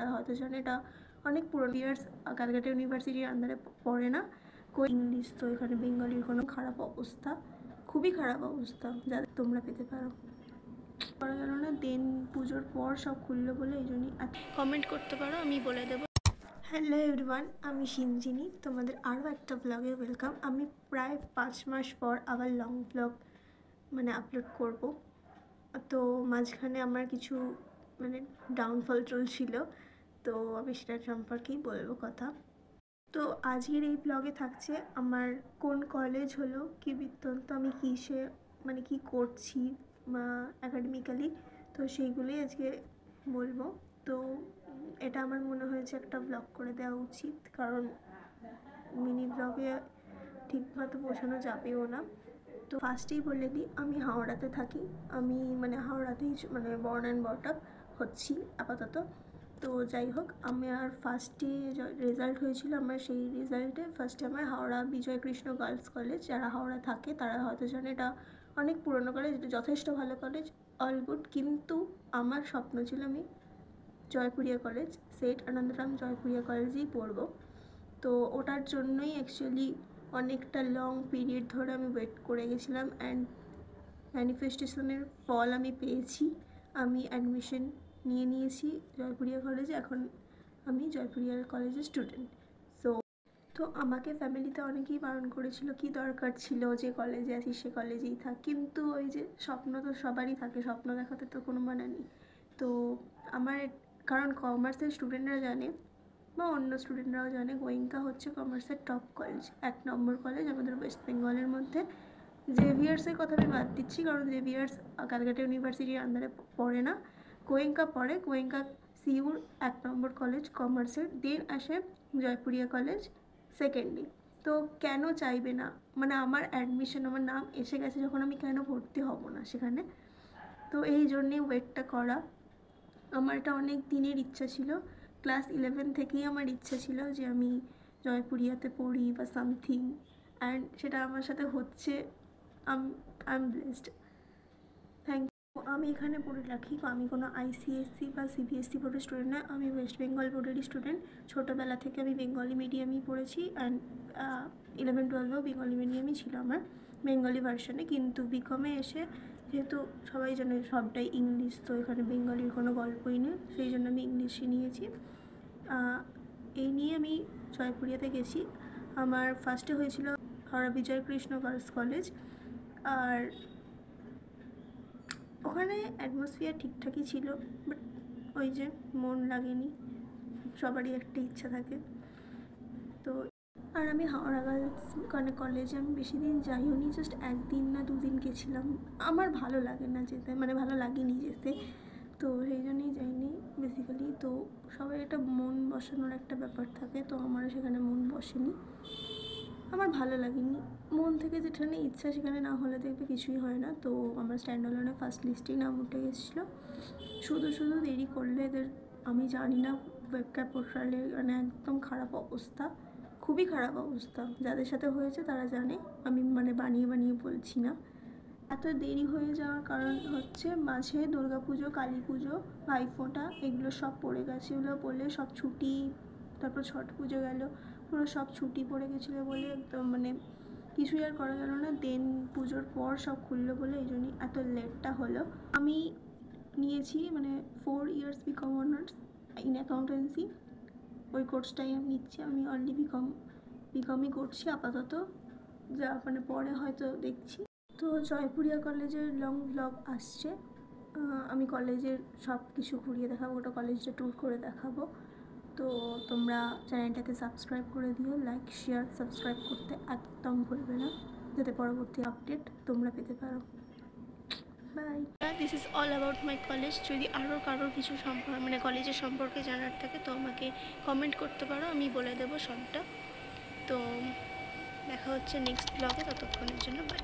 তারা হয়তো জানে এটা অনেক পুরনো ইয়ার্স ক্যালকাটা ইউনিভার্সিটির আন্ডারে পড়ে না, ইংলিশ। তো এখানে বেঙ্গলির কোনো খারাপ অবস্থা, খুবই খারাপ অবস্থা, যাদের তোমরা পেতে পারো। করা গেল না, দেন পুজোর পর সব খুললো বলে এই জন্যই কমেন্ট করতে পারো, আমি বলে দেবো। হ্যালো এভরিওয়ান, আমি সিঞ্জিনি, তোমাদের আরও একটা ব্লগে ওয়েলকাম। আমি প্রায় 5 মাস পর আবার লং ব্লগ আপলোড করব। তো মাঝখানে আমার কিছু ডাউনফল চলছিল, তো আমি সেটার সম্পর্কেই বলবো কথা। তো আজকের এই ব্লগে থাকছে আমার কোন কলেজ হলো, কী বৃত্তান্ত, আমি কিসে কী করছি অ্যাকাডেমিক্যালি, তো সেইগুলোই আজকে বলবো। তো এটা আমার মনে হয়েছে একটা ব্লগ করে দেওয়া উচিত, কারণ মিনি ব্লগে ঠিকমতো বোঝানো যাবেও না। তো ফার্স্টেই বলে দিই, আমি হাওড়াতে থাকি। আমি হাওড়াতেই বর্ন অ্যান্ড বট আপ হচ্ছি আপাতত। তো যাই হোক, আমার ফার্স্টে রেজাল্ট হয়েছিল, আমার সেই রেজাল্টে ফার্স্টে আমার হাওড়া বিজয় কৃষ্ণ গার্লস কলেজ, যারা হাওড়া থাকে তারা হয়তো জানে এটা অনেক পুরনো কলেজ, এটা যথেষ্ট ভালো কলেজ, অল গুড। কিন্তু আমার স্বপ্ন ছিল আমি জয়পুরিয়া কলেজ, সেট আনন্দরাম জয়পুরিয়া কলেজেই পড়বো। তো ওটার জন্যই অ্যাকচুয়ালি অনেকটা লং পিরিয়ড ধরে আমি ওয়েট করে গেছিলাম, অ্যান্ড ম্যানিফেস্টেশনের ফল আমি পেয়েছি। আমি অ্যাডমিশন নিয়েছি জয়পুরিয়া কলেজে, এখন আমি জয়পুরিয়া কলেজের স্টুডেন্ট। তো আমাকে ফ্যামিলিতে অনেকেই বারণ করেছিল, কি দরকার ছিল যে কলেজে আছিস সে কলেজেই থাক, কিন্তু ওই যে স্বপ্ন তো সবারই থাকে, স্বপ্ন দেখাতে তো কোনো মানে নেই। তো আমার, কারণ কমার্সের স্টুডেন্টরা জানে বা অন্য স্টুডেন্টরাও জানে, গোয়েঙ্কা হচ্ছে কমার্সের টপ কলেজ, 1 নম্বর কলেজ আমাদের ওয়েস্ট বেঙ্গলের মধ্যে। জেভিয়ার্সের কথা আমি বাদ দিচ্ছি, কারণ জেভিয়ার্স ক্যালকাটা ইউনিভার্সিটির আন্ডারে পড়ে না, গোয়েঙ্কা পড়ে। গোয়েঙ্কা সিউর 1 নম্বর কলেজ কমার্সের, দেন আসে জয়পুরিয়া কলেজ সেকেন্ডলি। তো কেন চাইবে না, আমার অ্যাডমিশন, আমার নাম এসে গেছে যখন, আমি কেন ভর্তি হব না সেখানে? তো এই জন্যেই ওয়েটটা করা। আমার এটা অনেক দিনের ইচ্ছা ছিল, ক্লাস 11 থেকেই আমার ইচ্ছা ছিল যে আমি জয়পুরিয়াতে পড়ি বা সামথিং, অ্যান্ড সেটা আমার সাথে হচ্ছে। I am blessed, thank you. আমি এখানে পড়ে রাখি, আমি কোনো আইসিএসসি বা সিবিএসসি বোর্ডের স্টুডেন্ট না, আমি ওয়েস্ট বেঙ্গল বোর্ডেরই স্টুডেন্ট। ছোটোবেলা থেকে আমি বেঙ্গলি মিডিয়ামই পড়েছি, অ্যান্ড 11-12-ও বেঙ্গলি মিডিয়ামই ছিল আমার, বেঙ্গলি ভার্সনে। কিন্তু বিকমে এসে যেহেতু সবাই জানে সবটাই ইংলিশ, তো এখানে বেঙ্গলির কোনো গল্পই নেই, সেই জন্য আমি ইংলিশই নিয়েছি। এই নিয়ে আমি জয়পুরিয়াতে গেছি। আমার ফার্স্টে হয়েছিল হাওড়া বিজয় কৃষ্ণ গার্লস কলেজ, আর ওখানে অ্যাটমসফিয়ার ঠিকঠাকই ছিল, বাট ওই যে মন লাগেনি, সবারই একটা ইচ্ছা থাকে। তো আর আমি হাওড়া গার্লস কলেজে আমি বেশি দিন যাইও নি, জাস্ট 1 দিন না 2 দিন গেছিলাম। আমার ভালো লাগে না যেতে, ভালো লাগেনি যেতে, তো সেই জন্যই যাইনি বেসিক্যালি। তো সবাই একটা মন বসানোর একটা ব্যাপার থাকে, তো আমারও সেখানে মন বসেনি, আমার ভালো লাগেনি। মন থেকে যেখানে ইচ্ছা সেখানে না হলে দেখবে কিছুই হয় না। তো আমার স্ট্যান্ডার্ডে ফার্স্ট লিস্টেই নাম উঠে গেছিলো। শুধু দেরি করলে এদের, আমি জানি না, ওয়েবক্যাম পোর্টালে একদম খারাপ অবস্থা, খুবই খারাপ অবস্থা। যাদের সাথে হয়েছে তারা জানে, আমি বানিয়ে বলছি না। এত দেরি হয়ে যাওয়ার কারণ হচ্ছে মাঝে দুর্গাপুজো, কালী পুজো, ভাইফোঁটা এগুলো সব পড়ে গেছে, এগুলো বলে সব ছুটি, তারপর ছট পুজো গেল, পুরো সব ছুটি পড়ে গেছিলো বলে একদম কিছুই আর করা গেল না। দেন পুজোর পর সব খুললো বলে এই জন্যই এত লেটটা হলো। আমি নিয়েছি 4 years BCom honours in accountancy, ওই কোর্সটাই আমি নিচ্ছি। আমি অলরেডি বিকমই করছি আপাতত, যা পরে হয়তো দেখছি। তো জয়পুরিয়া কলেজের লং ব্লগ আসছে, আমি কলেজের সব কিছু ঘুরিয়ে দেখাবো, ওটা কলেজটা ট্যুর করে দেখাবো। তো তোমরা চ্যানেলটাকে সাবস্ক্রাইব করে দিও, লাইক শেয়ার সাবস্ক্রাইব করতে একদম ভুলবে না, যাতে পরবর্তী আপডেট তোমরা পেতে পারো। Bye. This is all about my college. যদি আরও কারোর কিছু কলেজের সম্পর্কে জানার থাকে তো আমাকে কমেন্ট করতে পারো, আমি বলে দেবো সবটা। তো দেখা হচ্ছে নেক্সট ব্লগে, ততক্ষণের জন্য বাই।